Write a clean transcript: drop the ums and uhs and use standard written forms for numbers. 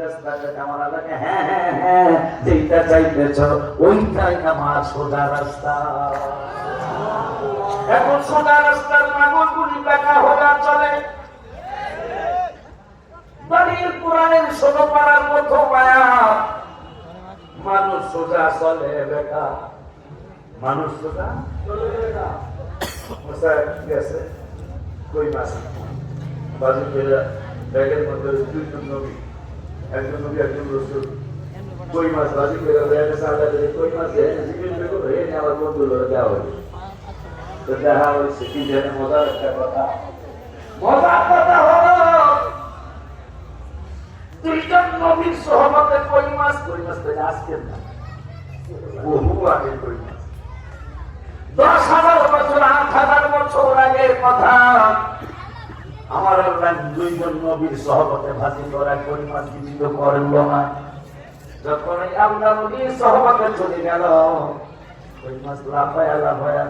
রাস্তাটা আমার আল্লাহকে হ্যাঁ হ্যাঁ হ্যাঁ যেটা চাইতেছ ওইটাই আমার সোজা রাস্তা। এখন সোজা রাস্তার নাগরগুলি দেখা হয়ে চলে বাড়ির কোরআনের 16 পারার মতো মায়া মানুষ সোজা চলে বেটা, মানুষ সোজা চলে বেটা। গেছে কই মাছ বাজি ফেলে ব্যাগের মধ্যে দুইজন নবী, একজন নবী একজন রসুল, কই মাছ বাজি ফেলে ব্যাগে সাদা কই মাছ আমার বন্ধুগুলো দেওয়া হয়েছে। তো দেখা হয়েছে কি যেন মজার একটা কথা, মজার কথা হলো দুইজন নবীর সহমতে কই মাছ থেকে আজকের না বহু আগে কই মাছ 10,000 বছর 8,000 বছর আগের কথা। আমার আল্লাহ দুইজন নবীর সহমতে ভাজি করা কই মাছ জীবিত করল না। যখন আল্লাহ নবীর সহমতে চলে গেল কই মাছ লাফায়া লাফায়া